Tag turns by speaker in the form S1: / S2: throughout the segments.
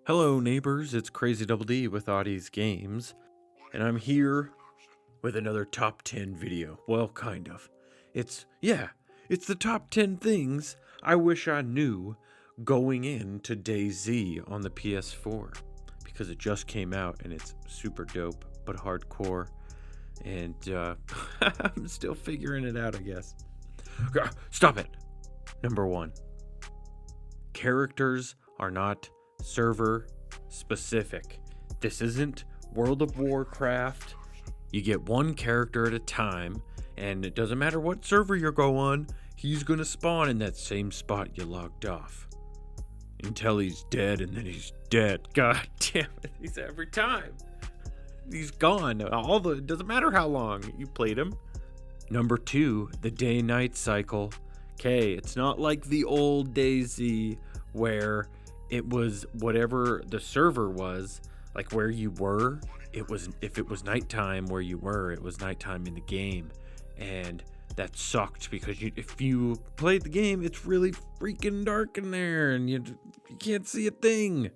S1: Hello, neighbors. It's Crazy Double D with Audie's Games, and I'm here with another top 10 video. Well, kind of. It's the top 10 things I wish I knew going into DayZ on the PS4 because it just came out and it's super dope but hardcore, and I'm still figuring it out, I guess. Stop it. Number 1. Characters are not server specific. This isn't World of Warcraft. You get one character at a time, and it doesn't matter what server you go on, he's gonna spawn in that same spot you logged off until he's dead, and then he's dead. God damn it, he's every time he's gone. It doesn't matter how long you played him. Number 2, the day-night cycle. Okay, it's not like the old DayZ where it was whatever the server was, like where you were. If it was nighttime where you were, it was nighttime in the game, and that sucked because if you played the game, it's really freaking dark in there, and you can't see a thing.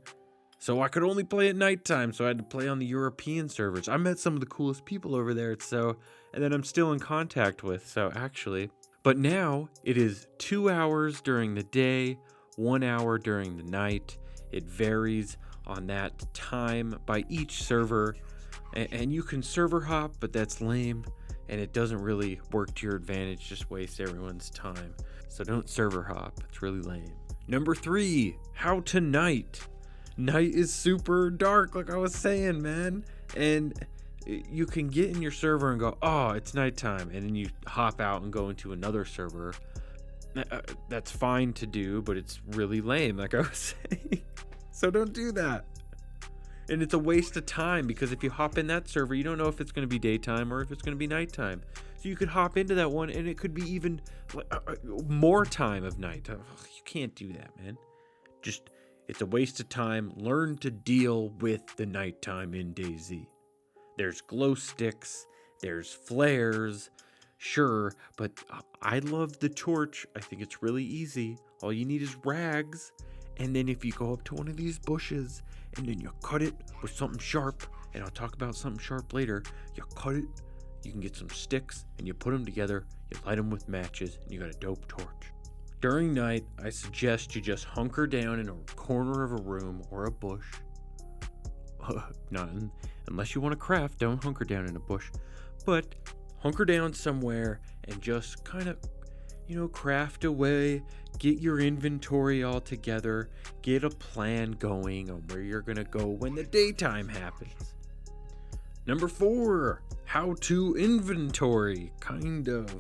S1: So I could only play at nighttime, so I had to play on the European servers. I met some of the coolest people over there, and then I'm still in contact with. So actually, but now it is 2 hours during the day, 1 hour during the night. It varies on that time by each server, and you can server hop, but that's lame, and it doesn't really work to your advantage, just wastes everyone's time. So don't server hop, it's really lame. Number 3, how to night. Night is super dark, like I was saying, man, and you can get in your server and go, oh, it's nighttime, and then you hop out and go into another server. That's fine to do, but it's really lame, like I was saying. So don't do that. And it's a waste of time, because if you hop in that server, you don't know if it's going to be daytime or if it's going to be nighttime. So you could hop into that one and it could be even more time of night. You can't do that, man. It's a waste of time. Learn to deal with the nighttime in DayZ. There's glow sticks, there's flares, sure, but I love the torch. I think it's really easy. All you need is rags, and then if you go up to one of these bushes and then you cut it with something sharp, and I'll talk about something sharp later, you cut it, you can get some sticks and you put them together, you light them with matches, and you got a dope torch. During night, I suggest you just hunker down in a corner of a room or a bush. Unless you want to craft, don't hunker down in a bush. But hunker down somewhere and just kind of, craft away. Get your inventory all together. Get a plan going on where you're going to go when the daytime happens. Number 4, how to inventory, kind of.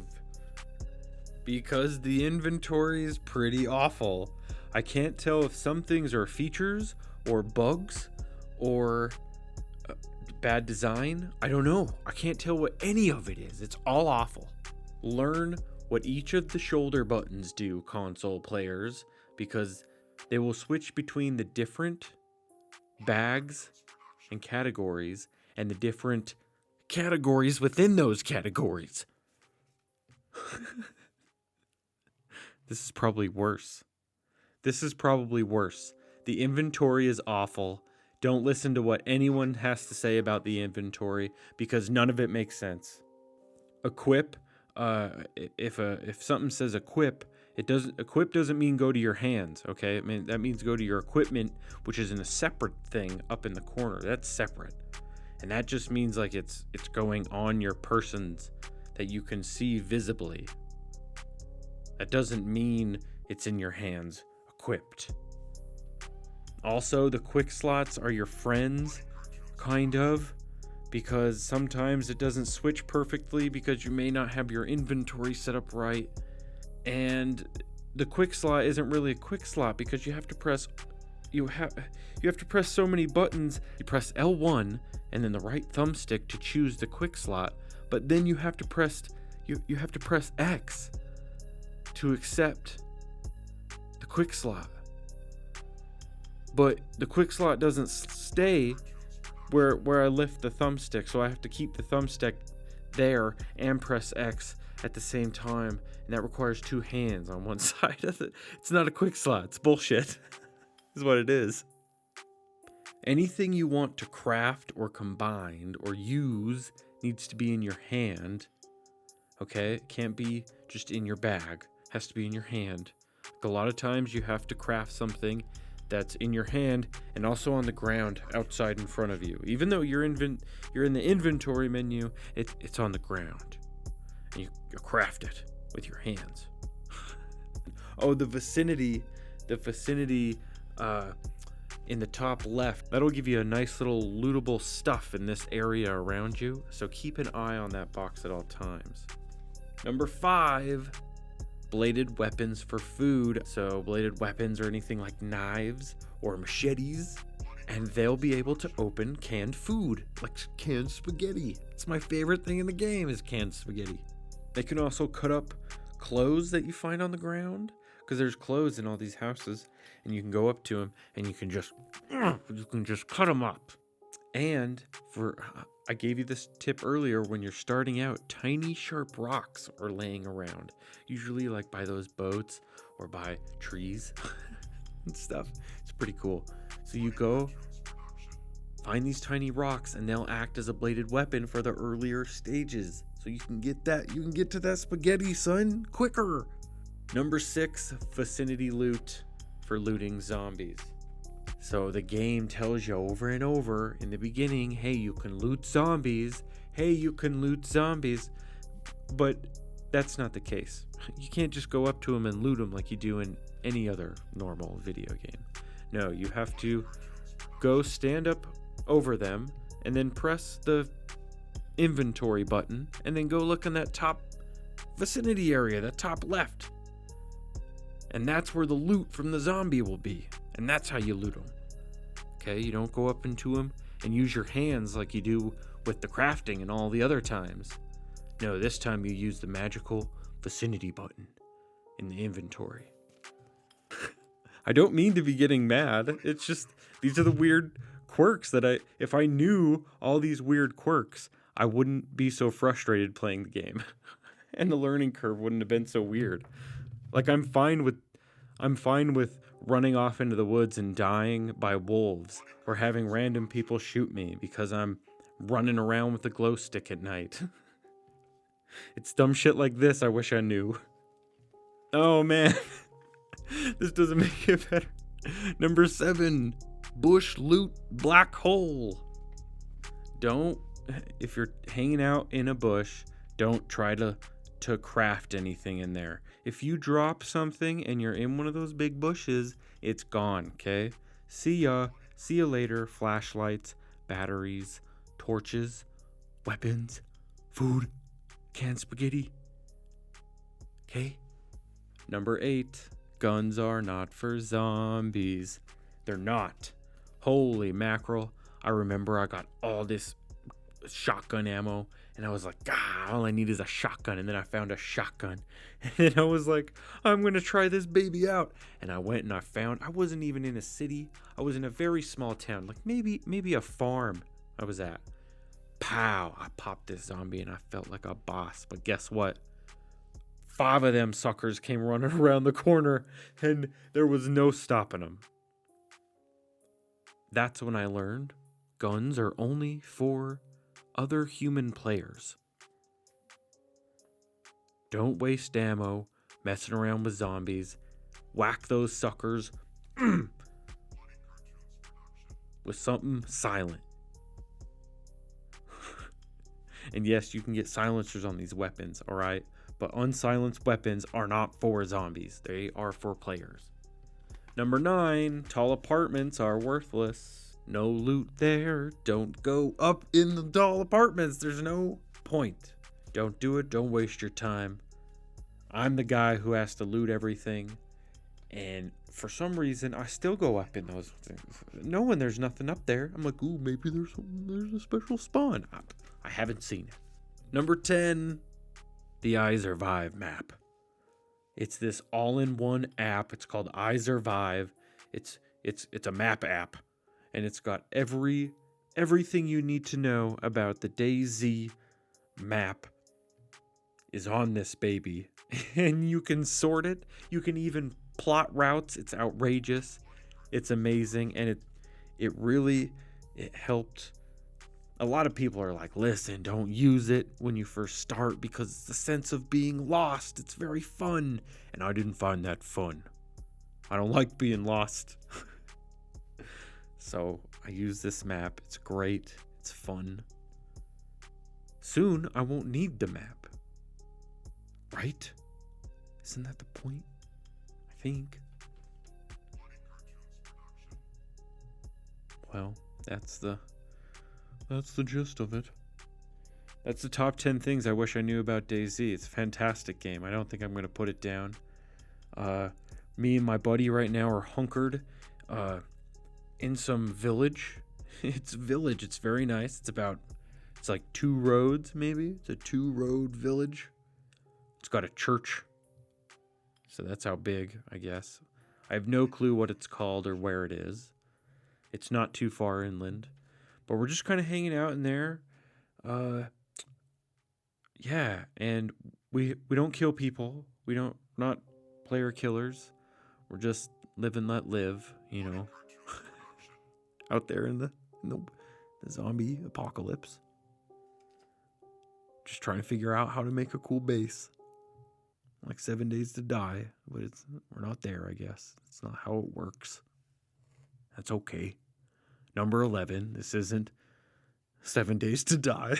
S1: Because the inventory is pretty awful. I can't tell if some things are features or bugs or bad design. I don't know. I can't tell what any of it is. It's all awful. Learn what each of the shoulder buttons do, console players, because they will switch between the different bags and categories and the different categories within those categories. This is probably worse. The inventory is awful. Don't listen to what anyone has to say about the inventory, because none of it makes sense. Equip. If something says equip, equip doesn't mean go to your hands, okay? That means go to your equipment, which is in a separate thing up in the corner. That's separate. And that just means like it's going on your persons that you can see visibly. That doesn't mean it's in your hands equipped. Also, the quick slots are your friends, kind of, because sometimes it doesn't switch perfectly because you may not have your inventory set up right. And the quick slot isn't really a quick slot because you have to press so many buttons. You press L1 and then the right thumbstick to choose the quick slot, but then you have to press X to accept the quick slot. But the quick slot doesn't stay where I lift the thumbstick, so I have to keep the thumbstick there and press X at the same time, and that requires 2 hands on one side of it. It's not a quick slot. It's bullshit. Is what it is. Anything you want to craft or combine or use needs to be in your hand. Okay? It can't be just in your bag. It has to be in your hand. Like a lot of times you have to craft something that's in your hand and also on the ground outside in front of you. Even though you're in the inventory menu, it's on the ground. And you craft it with your hands. Oh, the vicinity in the top left, that'll give you a nice little lootable stuff in this area around you. So keep an eye on that box at all times. Number 5, bladed weapons for food. So bladed weapons are anything like knives or machetes, and they'll be able to open canned food, like canned spaghetti. It's my favorite thing in the game is canned spaghetti. They can also cut up clothes that you find on the ground, because there's clothes in all these houses, and you can go up to them and you can just cut them up. And I gave you this tip earlier, when you're starting out, tiny sharp rocks are laying around, usually like by those boats or by trees and stuff. It's pretty cool. So you go find these tiny rocks and they'll act as a bladed weapon for the earlier stages. So you can get to that spaghetti, son, quicker. Number 6, vicinity loot for looting zombies. So the game tells you over and over in the beginning, hey, you can loot zombies. Hey, you can loot zombies. But that's not the case. You can't just go up to them and loot them like you do in any other normal video game. No, you have to go stand up over them and then press the inventory button and then go look in that top vicinity area, that top left. And that's where the loot from the zombie will be. And that's how you loot them. Okay, you don't go up into them and use your hands like you do with the crafting and all the other times. No, this time you use the magical vicinity button in the inventory. I don't mean to be getting mad. It's just, these are the weird quirks that if I knew all these weird quirks, I wouldn't be so frustrated playing the game. And the learning curve wouldn't have been so weird. Like, I'm fine with running off into the woods and dying by wolves, or having random people shoot me because I'm running around with a glow stick at night. It's dumb shit like this I wish I knew. Oh man, this doesn't make it better. Number 7, bush loot black hole. If you're hanging out in a bush, don't try to craft anything in there. If you drop something and you're in one of those big bushes, it's gone, okay? See ya later. Flashlights, batteries, torches, weapons, food, canned spaghetti. Okay? Number 8, guns are not for zombies. They're not. Holy mackerel. I remember I got all this shotgun ammo and I was like, all I need is a shotgun. And then I found a shotgun and then I was like, I'm gonna try this baby out. And I went and I wasn't even in a city. I was in a very small town, like maybe a farm I was at. Pow, I popped this zombie and I felt like a boss. But guess what? 5 of them suckers came running around the corner and there was no stopping them. That's when I learned guns are only for other human players. Don't waste ammo messing around with zombies. Whack those suckers with something silent. And yes, you can get silencers on these weapons, alright? But unsilenced weapons are not for zombies. They are for players. Number 9, tall apartments are worthless. No loot there. Don't go up in the tall apartments. There's no point. Don't do it. Don't waste your time. I'm the guy who has to loot everything. And for some reason, I still go up in those things. Knowing there's nothing up there. I'm like, ooh, maybe there's a special spawn. I haven't seen it. Number 10, the iSurvive map. It's this all-in-one app. It's called iSurvive. It's a map app. And it's got everything you need to know about the DayZ map is on this baby. And you can sort it. You can even plot routes. It's outrageous. It's amazing. And it helped. A lot of people are like, listen, don't use it when you first start because it's the sense of being lost. It's very fun. And I didn't find that fun. I don't like being lost. So I use this map. It's great. It's fun. Soon I won't need the map. Right? Isn't that the point? I think. Well, that's the gist of it. That's the top 10 things I wish I knew about DayZ. It's a fantastic game. I don't think I'm going to put it down. Me and my buddy right now are hunkered in some village. It's a village. It's very nice. It's like 2 roads, maybe. It's a 2-road village. It's got a church. So that's how big, I guess. I have no clue what it's called or where it is. It's not too far inland. But we're just kind of hanging out in there. Yeah, and we don't kill people. Not player killers. We're just live and let live, you know. Out there in the zombie apocalypse. Just trying to figure out how to make a cool base. Like 7 Days to Die, but we're not there, I guess. It's not how it works. That's okay. Number 11. This isn't 7 Days to Die.